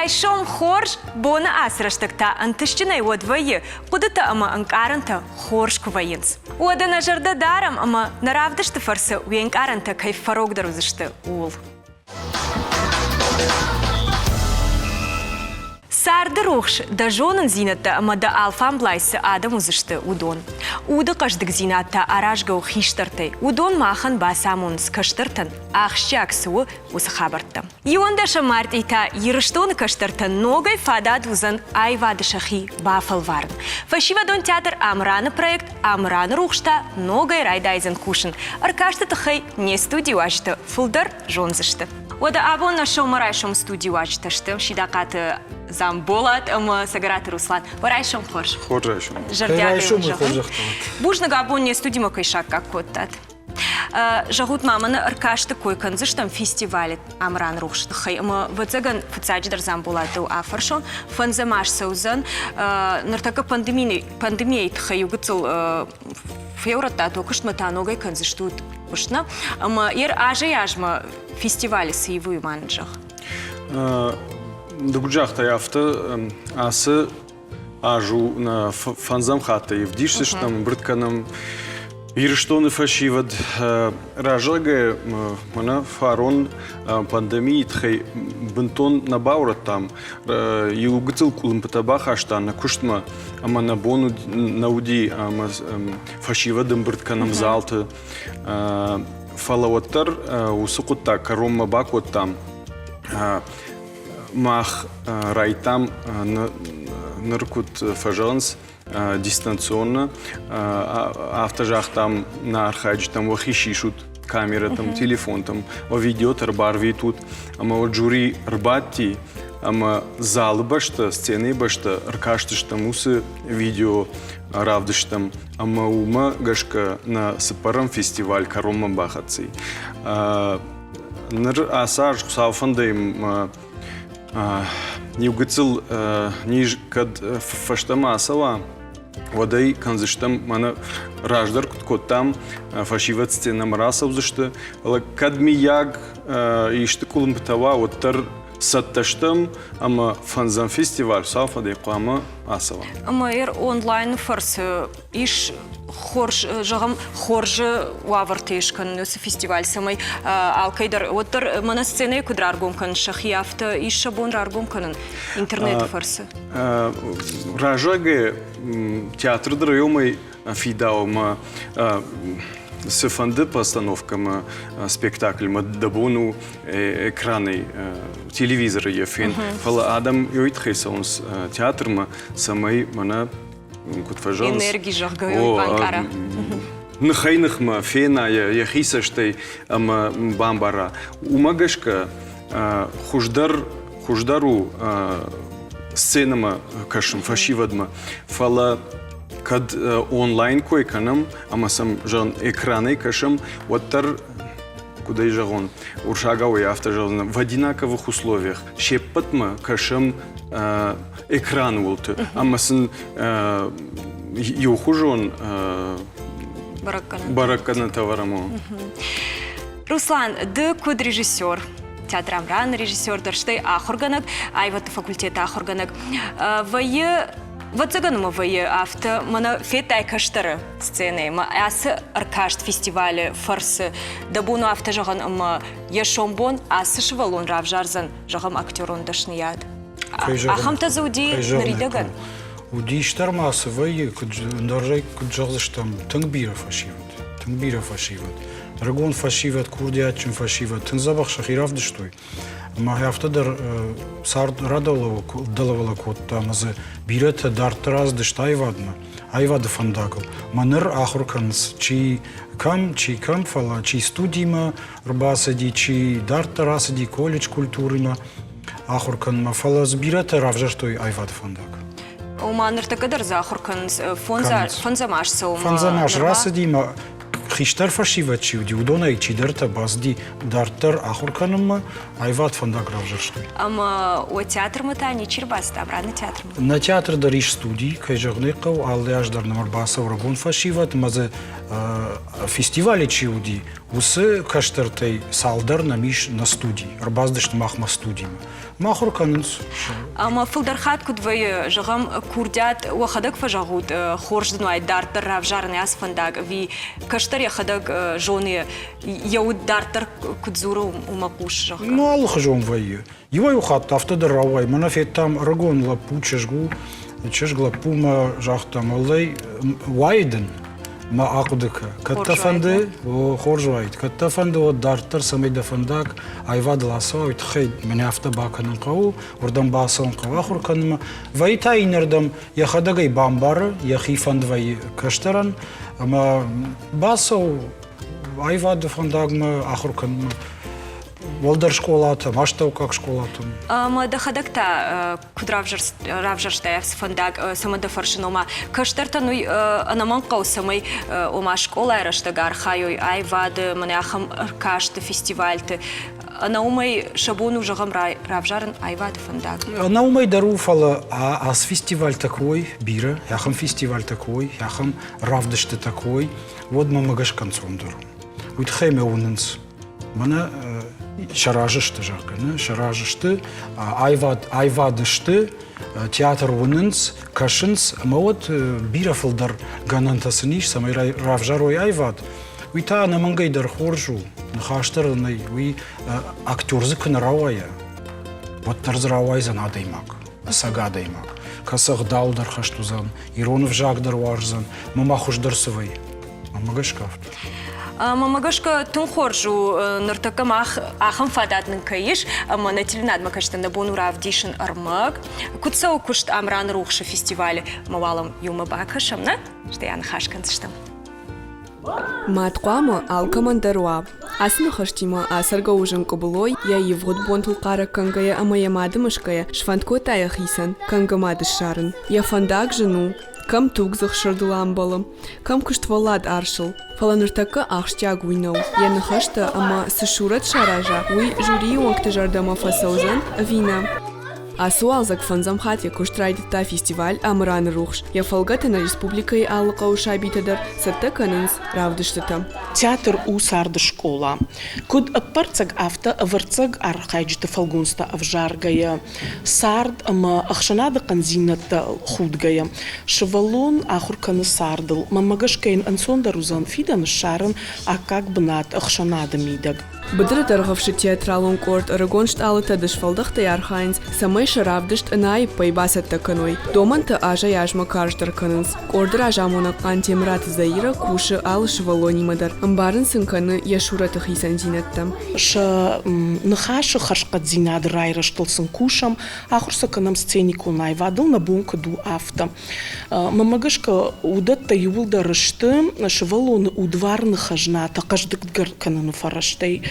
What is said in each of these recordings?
Райшом хорш бона асраштакта антыштинай одвайы, кудыта ама анкаранта хорш кувайынс. Ода на жарда дарам ама наравдышты фарсы уянкаранта кайф фарогдарузышты ул. Сарды рухш да жонын зинатта ама да алфан блайсы адам узышты удон. Уды қаждық зинатта аражгау хиштартай. Удон махан басамунс каштыртын, ахшак суы усы хабартты. Ионда шамарт ита ерыштоны каштыртын ногай фадад узын айвады шахи бафал варын. Фашивадон театр амраны проект амраны рухшта ногай райдайзен кушын. Аркашты тахай не студию ашты, фулдар жонзышты. Ода абон на шоу марайшом студию ачташты, шидакаты замболат, ама сагараты Руслан. Варайшом хорш. Хоржайшом. Жардягай жахын. Бужнага абон не студима кайшак как коттат. Жагут маманы аркашты койканзыш там фестивале амран рухшты. Хай ама вацаган фуцадждар замболаты афаршон. Фанзамаш саузан. Нартака пандемия тхай угыцыл феврата токышт матаногай канзыштут. Ушна, ама ажа яжма фестивале сыйвы манджах. Дгуджахта яфта асы ажу на фанзам хата евдишсыш там брытканым ирштоны фашивад ражага мана фарон пандемии тхай бентон набаурат там югцил кулым патабах аштан куштма ама на бону науди ама фашивадым брытканым залты фалаваттар усукутта каромма бакот там мах райтам ныркут фажанс дистанционно автожах там на архач там вахишишут камера там телефон там видео тарбар витут ама вот жюри рбати ама зал башта сцены башта аркаштыш там усы видео равдыш там ама ума гашка на сапарам фестиваль каромма бахаци ныр асаж сауфандайм Ньюгцил ниж кад фаштама асава водай канзыштам мана раждар кот там фашиват сцена мараса узышты ала кадмияг ишты кулым битава оттар сатташтам ама фанзам фестиваль сауфадай қама асава. Ама онлайн фарс иш хорж жагам хоржы уавартешкан нөсі фестиваль самай алкайдар оттар мана сцена кудра аргомкан шахияфта иш шабон аргомканын интернет фарсы. Ражаге театрдар ёмай фидаума сыфанды постановкам спектакль маддабону экраны телевизора ефен фала адам ёйтхайсаунс театрма самай мана кутфажанс энергии жагаю банкара нахайнахма фена яхисаштай ама бамбара умагашка хуждару сценама кашым фашивадма фала кад онлайн койканам амасам жан экраны кашым оттар куда и жагон уршагау автожална в одинаковых условиях шеппатма кашым экран волты амасын юхужон бараккана товараму. Руслан, ды куд режиссер театр амран режиссер дарштай ахорганак айват факультета ахорганак вайы ватсаганма вайы авто мана фетай каштары сцены ма асы аркашт фестивале фарсы дабуну авто жаган ама яшомбон асы швалон равжарзан жагам актерон дашнияд ахамта зауди наридаган удиштар масы вайы куджаржай куджагзыштам тангбира фашиват Рагон фашиват, курдиачин фашиват, тынзабах шахирав дыштой. Ма хафтадар сард радовала кот там за бирета дартраз дыштай вадма. Айвада фандагл. Манер ахурканс чи кам фала чи студима рбасади чи дартрасади колледж культурина ахуркан ма фала бирета равжаштой айвада фандаг. Уманер такадар за ахурканс фонзамаш саума. Фонзамаш расадима Хиштар фашиват чиуди удонай чидерта базди дартар ахурканымма айват фандак равжаштой. Ама о театр мата не чирбаста, обратно театр. На театр дариш студии, кайжагныкау, алдяждар намарбаса урагон фашиват, мазе фестивале чиуди, усы каштартай салдар намиш на студии, рбаздыш махма студиями. ما آخر كننس أما فلدرخات كدوي جغم كوردات وخدك فجاغود خورج دنواي دارتر رافجار ناس فندق في كشتر يخدك جوني يود دارتر كدزورو ومقوش جغم Ну, аллах жон вайы. Его и ухат, автодыр равай. Мана фет там рагон лапу чешгу, чешгла пума жахтам аллай вайден. Ма ақудыка. Каттафанды, хоржвайд. Каттафанды о дартар самайда фандак, айвад ласа, ойт хейд. Мене афта баканын қау, ордан басан қау. Ахур каныма. Вайта инердам, яхадагай бамбары, яхифанд вай каштаран. Ама басау, айвад фандагма, ахур каныма. Волдар школата, маштау как школатум. Ама да хадакта куд равжарштаев фандак самада фаршинома. Каштарта нуй анаман қаусамай ома школа айраштагар хайой айвад маняхам аркашты фестивальты. Наумай шабону жагам равжарын айвад фандак. Наумай даруфала, а с фестиваль такой, бира, яхам фестиваль такой, яхам равдышты такой. Вот мамагаш концом дару. Вот хайме унынс. Мана шаражышты жакыны, шаражышты, айвадышты, театр унынс, кашынс, ма вот бира фылдар ганантасыниш, самай равжарой айвад. Уйта намангайдар хоржу, нахаштарынай, уй актерзы күн равая. Вот тарз равай зан адаймак, сага адаймак. Касах далдар хаштузан, иронов жагдар варзан, мамахушдар сывай. Мамагаш кафт. Мамагашка тунхоржу нартакам ахам фадатның кайыш, ама на теленад макашта на бонурав дишын армак. Кутсау кушт амран рухша фестивале мавалам юма бакашам, на? Что я нахашканстам. Матквама алкамандаруа. Асны хаштима асарга ужын кобылой, я евгод бонтул кара кангая амаямадымышкая, швантко тая хисан, кангамады шарын. Я фандак жену. Кам тугзах шардуламбалым, кам куштвалад аршыл. Фаланыртакы ахштяг уйнау. Я нахашта, ама сышурат шаража. Уй жюри уанкты жардама фасаузан, вина. Асуал закфанзам хатя куштрайдыта фестиваль амран рухш. Я фалгатана республикой аллыка ушабитадар, сатта канынс равдыштыта. Театр у сарды школа. Куд парцаг авто варцаг архайджта фалгунста авжаргая. Сард ама ахшанада канзината худгая. Шевалон ахурканы сардыл. Мамагашкайн ансондарузан фидан шарын, а как бнат ахшанада мидаг. Быдры даргавшы театралон корт рагоншт алыта дышфалдахта ярхайнс, самай шаравдышт анай пайбасатта каной. Доманта ажа яжма каждар канынс. Кордыр ажамона кантемрат заира куши ал шевалонимадар. Амбарын сынканы яшурата хисан зинатта. Ша нахашы хашкат зинад райраштылсын кушам, ахурса канам сценику найвадыл на бунка ду авто. Мамагашка удатта ювылдарышты, шевалоны удварны хажната, каждыгдгар кананы фараштай.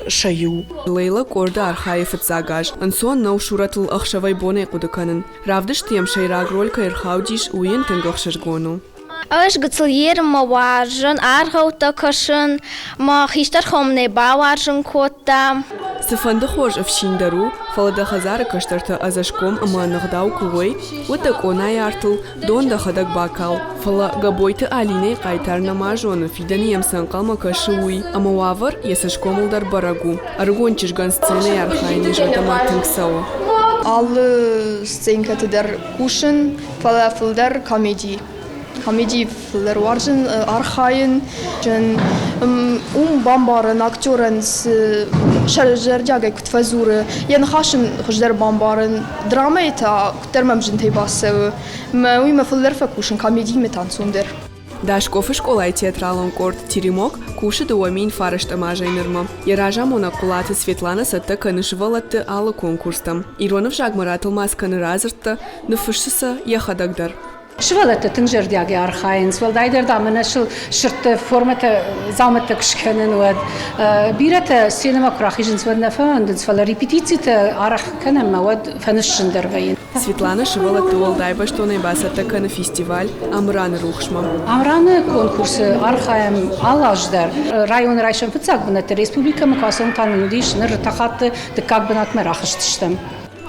Шаю. Лейла корда архаев цагаж. Ансон нау шуратл ахшавай боне кудыканын. Равдыш тем шайраг ролька ирхаудиш уен тенгахшашгону. Аш гцлер маважен архаута кашын, ма хиштар хомне баважен кота. Сыфанды хож авшиндару, фалада хазары каштарта азашком ама нагдау кугой, утак онай артыл, донда хадак бакал. Фала габойты алине кайтар намажоны, фидани ямсан калма кашы уй, ама вавар ясашком улдар барагу. Аргончиш ган сцены архайни жадама тыңсау. Аллы сценкатыдар кушын, фалафылдар комедий. Комедий фылдар варжын архайын, жын бамбарын актерын жарджагай кутфазуры. Ян хашын хождар бамбарын драма это кутермам жын тейбасы. Уйма фылдар факушын комедий метансундер. Дашков школай театралон корт тиримок, кушы дуамин фарышта мажайнырма. Яража монакулаты Светлана сатта канышывалатты алы конкурстам. Иронов жагмаратылмас каны разыртты, нұфышсыса яхадагдар. Швалата тынжырдяги архайнс, валдайдер дамына шыл шыртты формата заматты кшканын уад. Бирата синема крахижинс вад нафандынс, вала репетицията арах канама вад фанышшындар вайын. Светлана шывалатты валдайба, что найбасатта каны фестиваль Амраны рухшма. Амраны конкурсы архаем алаждар. Район райшын фыцак бынаты республика мукасын танындиш, ныр тахатты дыкак бынат мерахыштыштым.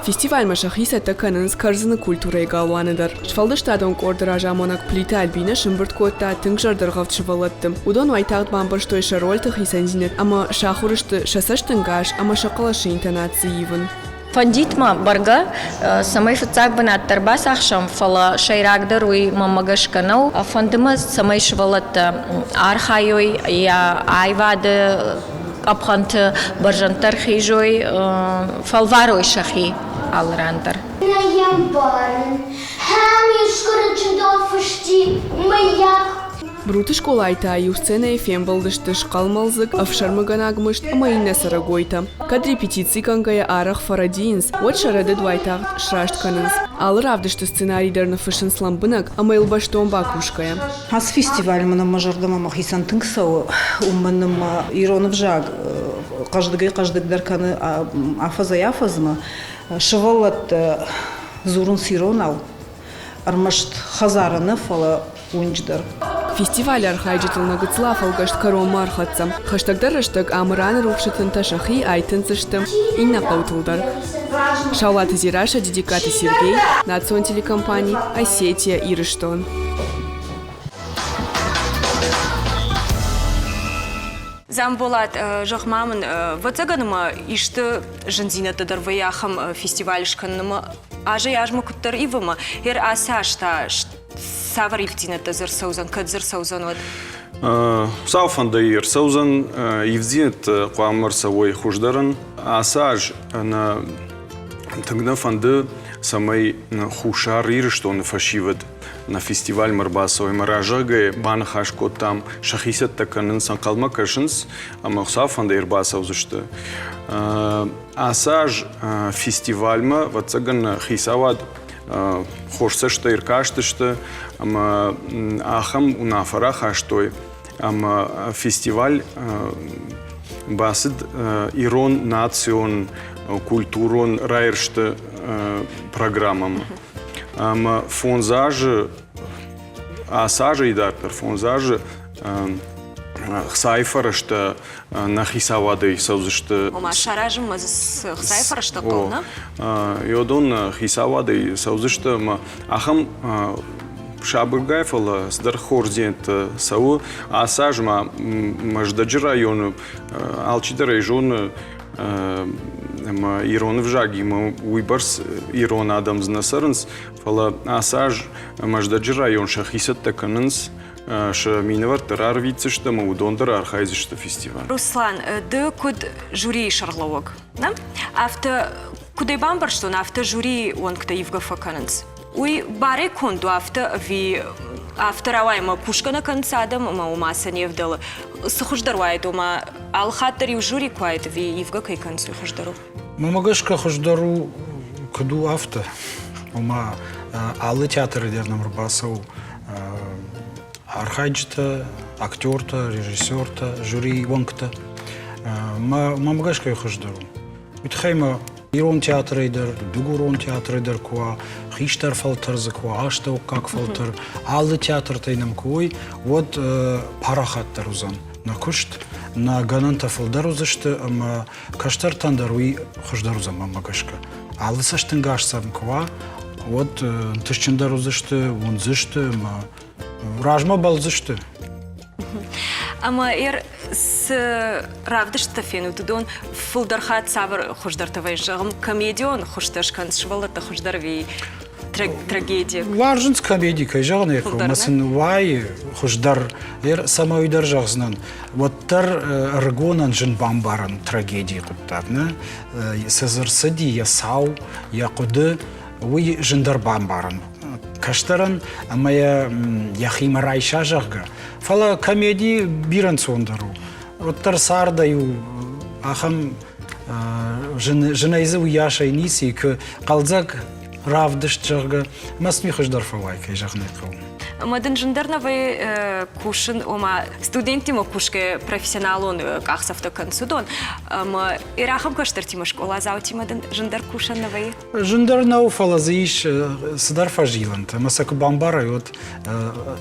Фестиваль машахиса таканынс карзыны культурай галуаныдар. Швалдыштадон кордыража монак плита альбина шымбырткотта тыңжардырғавт шывалаттым. Удон вайтағд бамбырштой шарольтых исанзинет, ама шахурышты шасаштынгаш, ама шақалашы интонации ивын. Фандитма барга самай фцак банат тарбас ахшам фала шайрагдар уй мамагашканау фандима самай швалат архайой я айвады апханты баржантар хижой фалварой шахи алрантар. Бруты школа айта юсцена эфем балдышты шкалмалзык авшармаганагмышт амайна сарагойта. Кад репетиции кангая арах фарадиинс, вот шарады дуайтагт шрашт канынс. Ал равдышты сценарийдерны фышын сламбынак амайлбаштон бакушкая. Аз фестиваль мына мажардама махисан тыңсау умманым иронов жаг каждыгдар каны афазма шывалат зурун сиронал армашт хазараны фала унждар. Фестиваль архайджитылна гыцлаф алгашт каром мархатсам. Хаштагдар раштаг амраны рухшытын ташахи айтынцыштым инна паутылдар. Шаулат Зираша, Дедикаты Сергей, Национ телекомпаний, Осетия и Рыштон. Замболат жахмамын вацаганыма ишты жынзинаты дарваяхам фестивальшканыма ажа яжма куттар ивыма ер асашта савар ивдинаты зырсаузан кад зырсаузан вот. Сауфанда ир саузан ивдинат қуамыр савой хуждарын асаж на тогда фанды самый хушар ирштон фашивад на фестиваль Марбасовой Маражагай банахашко там шахисет таканын санкалма кашынс амахсав фанда ирбасов зашты асаж фестивальма ватсаган хисавад хорсашта иркаштышты ама ахам унафара хаштой ама фестиваль басид ирон национ культурон райршты программам ама фонзажы асажы идарпер фонзажы сайфарышты нахисавады саузышты Ома шаражым сайфарышты қолна? Йодон хисавады саузышты ахам Шабыргайфала сдар хорзент сау асажма маждаджи району алчида району ирон в жаги уйбарс ирон адамз насарынс фала асаж маждаджи район шахисат таканынс ша миновар тарар вицешта маудондар архайзешта фестиваль. Руслан, ды куд жюри шарловок, да? Авто кудай бамбар что на авто жюри он куда ивга факанынс. Уй баре конду авто ви авторавай ма пушкана концадам ма умаса не вдала. Схождарвай дома алхатари в жюри квайт ви ивга кай концу хождару. Мамагашка хождару каду авто. Ума алы театры дернам Марбасову архайджта, актерта, режиссерта, жюри вонкта. Мамагашка хождару. Итхайма ирон театрайдер, дугурон театрайдер куа, хиштар фалтарзы куа, аштау как фалтар, алы театр тайнам куой, вот парахаттар узан. На кушт, на гананта фалдар узашты, ама каштар тандаруи хождар узан мамагашка. Алы саштын гашсам куа, вот тышчындар узашты, вунзышты, ражма балзышты. Ама с равдышта фену тудон фулдархат савар хождартавай жагым комедион хошташкан швалата хождарви трагедия. Варжынс комедия кайжагны масын вай хождар самойдар жагзнан. Воттар аргонан жын бамбаран трагедия куттарны. Сазырсыди я сау я куды уй жындар бамбаран. Каштаран амая яхима райша жагга. Фала комедии биран сондару. Оттар сардаю ахам женайзы уяшай ниси к қалзак равдыш жагга масми хождар фалай кай жагнай кау. Мадын жындарнавай кушын ома студентима кушке профессионалон кахсавта консудон. Ирахам каштар тима школа заути мадын жындар кушаннавай. Жындарнау фала заиш садар фажилант. Масаку бамбара вот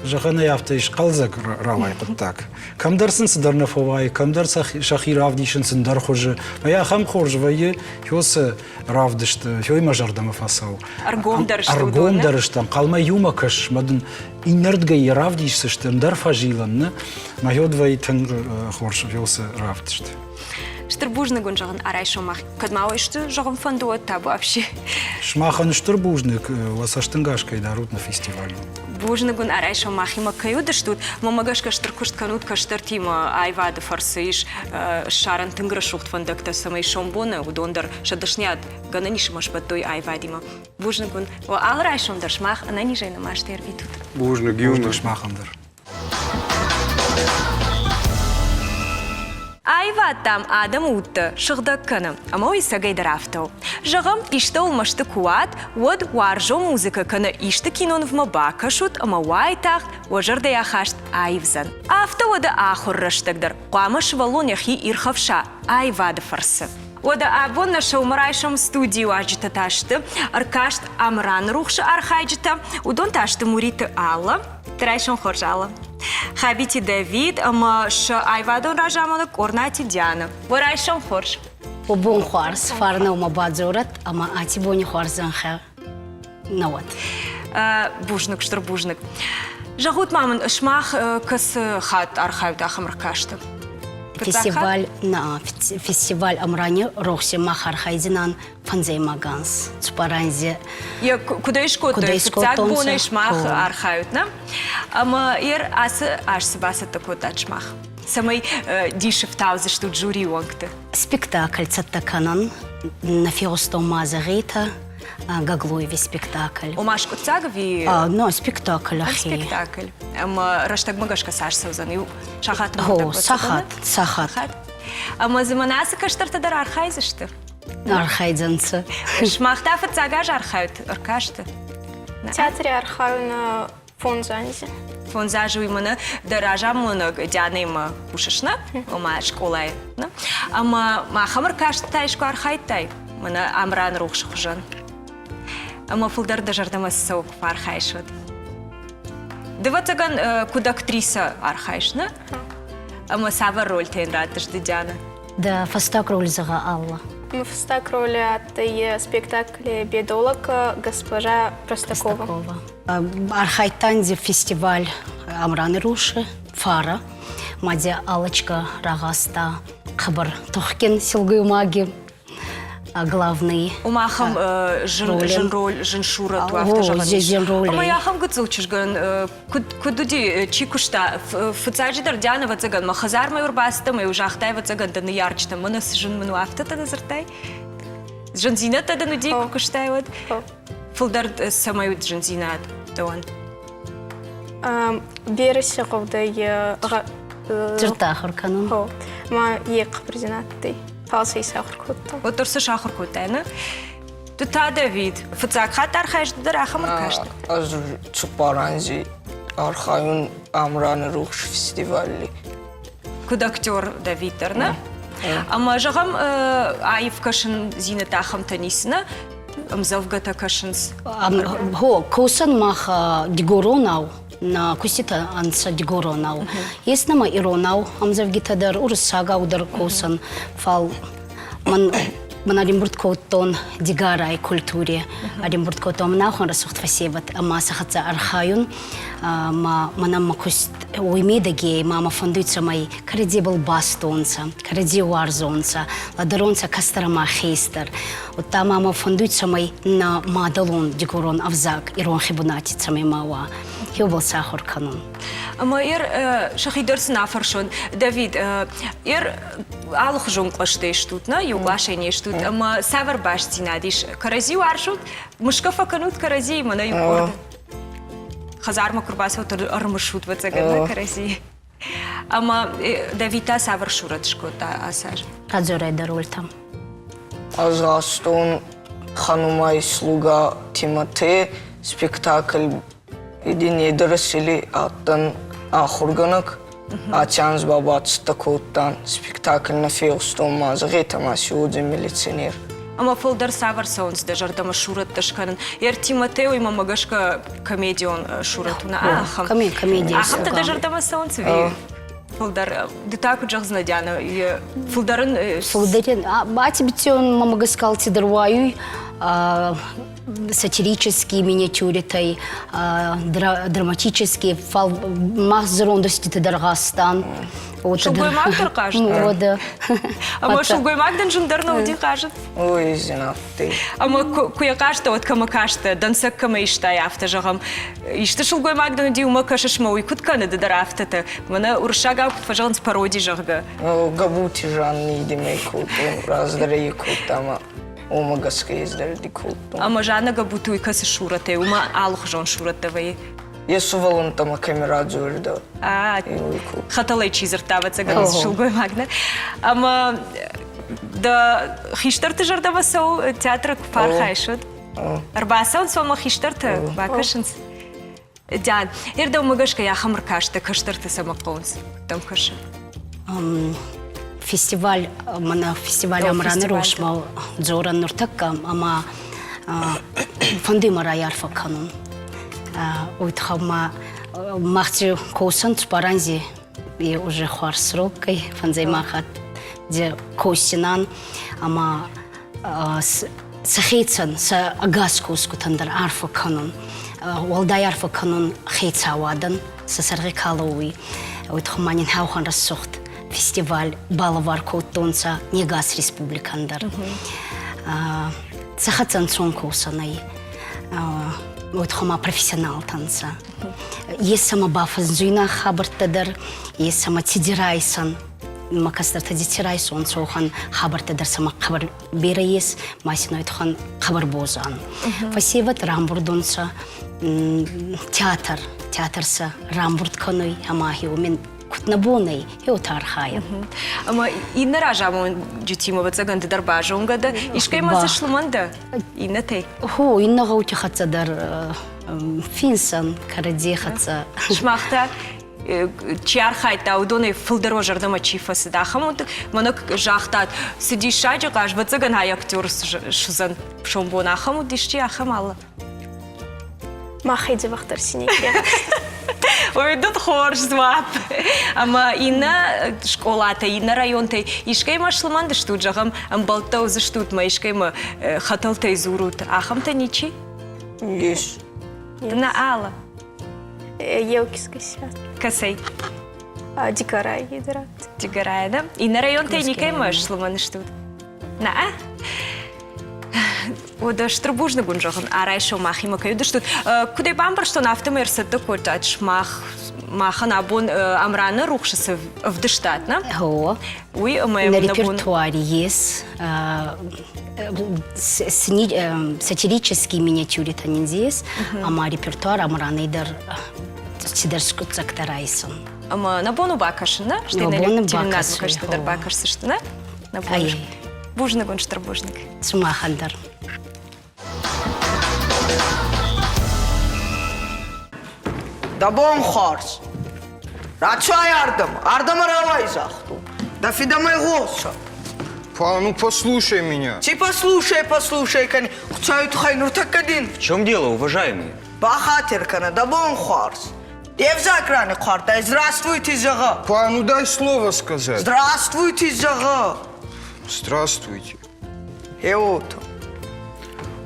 жагана яфтайш қалзак равай куттак. Камдарсын садарна фавай, камдар шахи равдишын сындар хожы. Мая хам хожы вайы хёсы равдышты, хёй мажардама фасау. Аргом дарышту. Аргом дарыштам. Қалма юма каш мадын иннердгай равдишсышты, ндар фажиланны. Майодвай тын хорш хёсы равдышты. Штырбужны гунжагын арай шомах. Кадмауй что жагым фандуот табу вообще. Шмахан штырбужник, ласаштынгашкой дарут на фестивале. Бужны гун арай шомах има каюда штут. Мамагашка штыркушт канут каштыртима айвады фарсыш шаран тынграшухт фандакта самай шомбона удондар шадашнят гананиш машбатой айвадима. Бужны гун алрай шомдар шмах ананижай намаштер витут. Бужны гюны. Шмахандар. Айва там адам утты, шыгдакканы, ама исагай драфтау. Жагам ишта улмашты куат, уад варжо музыка каны ишта кинон в мабака шут, ама уайтах, уажырда яхашт айвзан. Афта уада ахур раштагдар, куамаш валон яхи ирхавша, айвады фарсы. Ода абон наша умарайшам студию аджита ташты, аркашт амран рухша архайджита, удон ташты муриты алла, трайшам хоржала. Хабити Давид, ама ша айвадон ражамана корнати Диана. Варайшам хорж. Обон хорс, фарна ума бадзорат, ама ати бони хорзан ха. Нават. Бужник, штырбужник. Жагут мамын шмах кас хат архайв дахам аркашты. Фестиваль амрани рохси махар хайдинан фанзей маганс. Цупаранзи. Я куда ишкот, так бона шмах архаютна. Ама асы ашсы басы такой шмах. Самый дишев таузе что жюри онгты. Спектакль цаттаканан на фиосто мазарита. Гаглоеви спектакль. Умаш куцагови? Но спектакль ахи. Спектакль. Раштаг магашка сашса узаны. Шахат. О, сахат. Ама заманасы каштарта архайзышты. Архайзанцы. Шмахта фацагаж архают аркашты. Театре архаю на фонзанзе. Фонзажу именно даражамуна дянема пушишна, ома школай. Ама махамар кашты тайшку архайтай. Мана амран рухш хужан. Ама фулдар дажардамас саук архайшот. Дыватаган куда актриса архайшна? Ама сава роль тейн раддышды Диана. Да, фастак роль зага Алла. Фастак роль от спектакля «Бедолог» госпожа Простакова. Архайтанди фестиваль амраны руши, фара, мадя Аллочка, Рагаста, Хабар Тухкин, Силгы маги. Главный. Умахам роль, шура роли. Ама яхам гуцулчишган, кудуди чикушта, фуцаджи дардяна вацаган, махазар май урбаста, май ужахтай вацаган, да наярчта, манас жен ману афтата назартай. Жанзината да нуди кукуштай вот. Фулдар самай жанзинат, да он. Береси говда Жырта хурканун. Ма ек президенты. Фалсей сахуркутта. Отырсы шахуркутта, не? Тута Давид. Фуцак хат архайшты да рахамар кашты. Аз Цупаранзи архаюн амраны рухш фестивали. Куда актер Давидтар, не? Ама жагам айв кашын зинет ахам танисына, амзавгата кашынс. Коусан маха дигоронау. На кусита анса дигоронау. Есть нама иронау, амзавгитадар урсага удар коусан фал ман Оренбург коутон дигарай культуре. Оренбург коутон нахуй расухт фасеват, ама сахатса архаюн, манам макуст уймедаге, мама фондуется май каради был бастонца, каради уарзонца, ладаронца кастрама хейстер. Вот там мама фондуется май на мадалон дигорон авзак, ирон хибунатица май мава. Хил был сахар канон. Ама шахидерс нафаршон. Давид, алых жонклашты штут, на юглашение штут. Ама савар башти надиш. Карази уаршут, мышкафа канут карази, мана югорд. Хазарма курбаса отыр армышут вацаган карази. Ама Давида савар шурат шкота асар. Кадзорай дароль там. Азастон ханумай слуга Тимоте спектакль Идине дырысили аттан ахурганак, ачанс бабац такуттан спектакль на феустон мазыгы тамаси уди милиционер. Ама фолдар савар саунс дажардама шурат ташканын. Тиматео има магашка комедион шуратуна ахам. Комедия. Ахам та дажардама саунс ви. Фолдар детаку джахзнадяна. Фолдарын... Фолдарин. А тебе он мамага сказал тидерваю. сатирические миниатюры, драматические, махзерондости Тадаргастан. Шулгой Магдер кажет? А мы Шулгой Магден жундарно уди кажет? Ой, зина, ты. А мы куя кажет, вот кама кажет, дансак кама иштай автожагам. Ишта Шулгой Магден уди ума кашаш мауи кутканы дарафтата. Мана уршага пожалуйста пароди жагга. Габути жан не идемей куту, раздари кутама. Ума гаска издарди куту. А мы жана габуту и касы шурате, ума алух жон шурате вай. Есу валунтама камера журда. Хаталай чизертаваца галас Шулгой Магден. Ама да хиштарты жардава сау театр пархайшуд. Арбасаун сома хиштарты бакашынс. Дян, ерда умагашка я хамркашты каштарты самаконс. Там каша. Фестиваль, мана фестиваль амраны рошмал джоран нуртаккам, ама фонды мара ярфа канун. Уйтхама махти коусан цпаранзи и уже хуарсрокой фанзей махат де коусинан, ама сахейцан са агаскус кутандар арфа канун. Walda ярфа канун хейцавадан са сарги калуи. Уйтхаманин хаухан рассохт. Фестиваль балавар коутонца Негас республикандар. Сахацан цонкоусанай. Вот хома профессионал танца. Есть сама бафас зуина хабартадар, есть сама тидирайсан. Макастарта дитирайсон сохан хабартадар сама хабар береес, масиной тхан хабар бозан. Фасиват рамбурдонца театрса рамбурд каной амахи умен кутнабоной и утархая. Ама и наражамон джутимова цаганды дарбажа унгада ишкай маса шлуманда и на тей. Хо инна гаутихатса дар финсан карадехатса. Шмахта чархайта удоны фылдыро жардама чифасы дахамут манак жахтат сиди шаджа каш вацаган хай актер шузан шомбон ахамут дишчи ахамалла. Махайди вахтар синеке. Ой, тут хорш звап. Ама инна школата, инна районта. Ишкай машлыманды штут жагам, амбалтау за штут, ма ишкай ма хаталта изурут. Ахам-то ничи? Есть. На ала. Еукиска сят. Касай. Дикарай гидрат. Дикарай, да? Инна районта никай машлыманды штут. На а? Ода штрубужны гунжогын арайшо махима каюды штут. Кудай бамбар что нафтам ерсетті котач махан абон амраны рухшысы вдыштат, на? О. Уй, на репертуаре есть сатирические миниатюры танин здесь, ама репертуар амранайдар сидерскут зактарайсон. Ама на бону бакашын, да? Что бону бакашын, что дар бакашсы, что, да? На бону. Бужны гун штрубужник. Сумахандар. Да бон хорс. Рачай Ардам равай захту. Да фидамай госа. Па, ну послушай меня. Ты послушай, кани. Хуцаю тухай нуртак один. В чем дело, уважаемые? Бахатер кана, да бон хорс. Девзакраны хорта, здравствуйте, зага. Па, ну дай слово сказать. Здравствуйте, зага. Здравствуйте. Вот.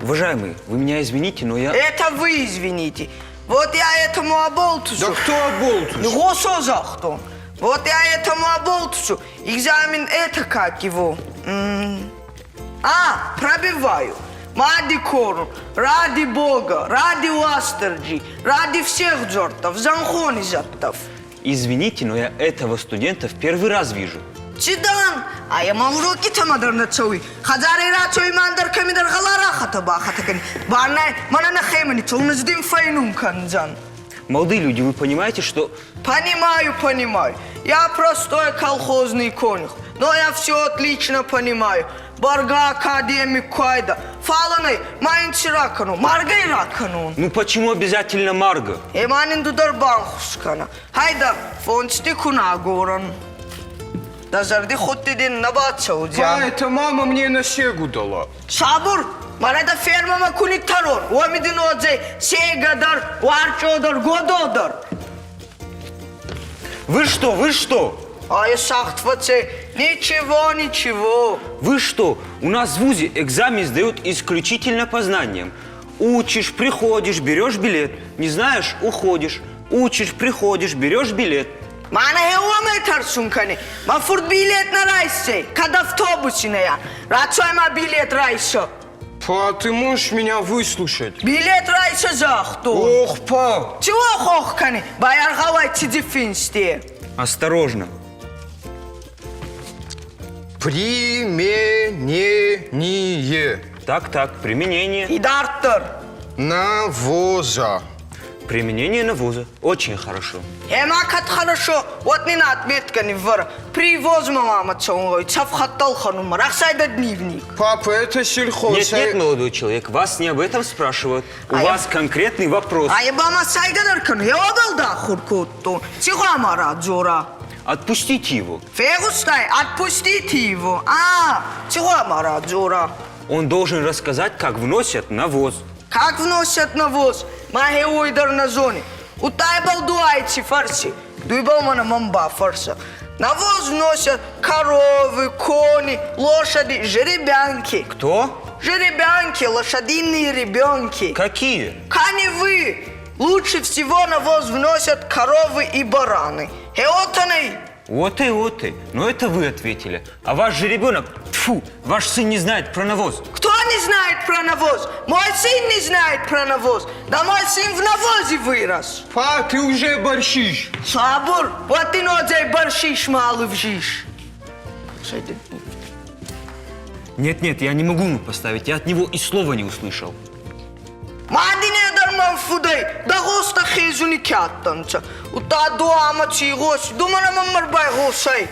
Уважаемые, вы меня извините, но я... Это вы извините. Вот я этому оболтусу. Да кто оболтус? Ну, госо захтон. Вот я этому оболтусу. Экзамен это как его? Пробиваю. Мади кору, ради Бога, ради Уастерджи, ради всех джортов, занхони заттов. Извините, но я этого студента в первый раз вижу. Чидан, а я мамруки тамадар нацои. Хазари рацои мандар камидар галара хатабахатакани. Барнай, манана хемани, толназдим файнум канзан. Молодые люди, вы понимаете, что... Понимаю. Я простой колхозный конюх, но я все отлично понимаю. Барга академик Кайда, фаланай, майнчи ракану, маргай ракану. Ну почему обязательно Марга? Эманин дудар банхускана. Хайда, фончти кунагоран. Да зарди хоть один набача удян. Па, это мама мне на сегу дала. Сабур, марада фермама кунитарон. Уамидин одзей, сегадар, варчодар, гододар. Вы что? А я сахтваце, ничего. Вы что? У нас в ВУЗе экзамен сдают исключительно по знаниям. Учишь, приходишь, берешь билет. Не знаешь, уходишь. Учишь, приходишь, берешь билет. Мана хеуаме тарсункани. Ма фурт билет на райсе. Кад автобусине я. Рацой ма билет райсо. Па, ты можешь меня выслушать? Билет райса захту. Ох, па! Чего хохкани? Баяр хавай финсте. Осторожно. Применение. Так, применение. И дартер. Навоза. Применение навоза. Очень хорошо. Эмакат хорошо. Вот не на отметка не вора. Привоз мама цонгой. Цавхаттал ханума. Рахсайда дневник. Папа, это сельхоз. Нет, молодой человек, вас не об этом спрашивают. У вас конкретный вопрос. А я бама сайгадар кану. Я обалда хуркутту. Тихамара дзора. Отпустите его. Фегустай, отпустите его. Тихамара дзора. Он должен рассказать, как вносят навоз. Как вносят навоз? Махе уйдар на зоне. Утайбал дуайти фарси. Дуйбал мана мамба фарса. Навоз вносят коровы, кони, лошади, жеребянки. Кто? Жеребянки, лошадиные ребенки. Какие? Коневы. Лучше всего навоз вносят коровы и бараны. Эотаны. Вот и. Но это вы ответили. А ваш же ребенок, тьфу, ваш сын не знает про навоз. Кто не знает про навоз? Мой сын не знает про навоз. Да мой сын в навозе вырос. Па, ты уже борщишь. Сабур, вот ты нодзей борщишь, малый вжишь. Нет, я не могу ему поставить. Я от него и слова не услышал. Мадине дарман фудей, да госта хезуни кяттанца. Ута дуама чигос, думана мамарбай госай.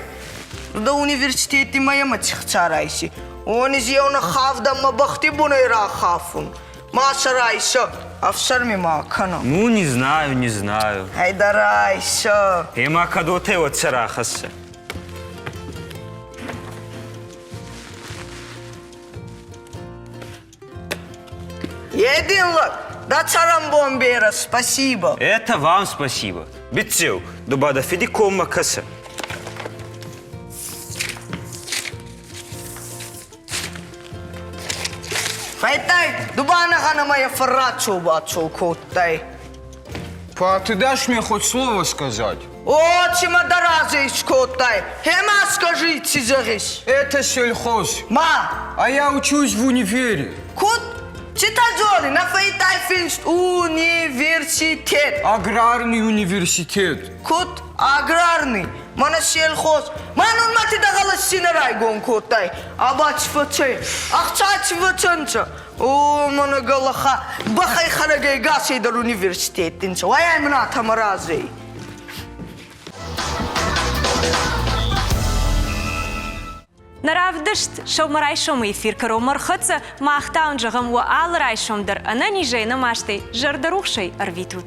Да университети моя мацхцарайси. Он изъявна хавда мабахти бунайра хафун. Масарайса, афсар мимакана. Ну, не знаю. Айдарайса. Эмакадоте от царахаса. Единлак, да царам бомбера, спасибо. Это вам спасибо. Битцев, дубада фидиком макаса. Файтай, дубана хана моя фарачу бачу коттай. Па, ты дашь мне хоть слово сказать? Очима даразы скоттай. Хема скажите загис. Это сельхоз. Ма. А я учусь в универе. Кот? Читаджори, на фейтай финст университет. Аграрный университет. Кот аграрный. Мана сельхоз. Манун мати дагалас синарай гон коттай. Абач фаче. Ахчач фачанча. О, мана галаха. Бахай харагай гасей дар университет. Инча. Ваяй мна тамаразей. Наравдышт, шомарай шомы эфир каромар хатса, махтаун жагам ва ал рай шомдар, ана нижей намаштай, жардарухшей арвитут.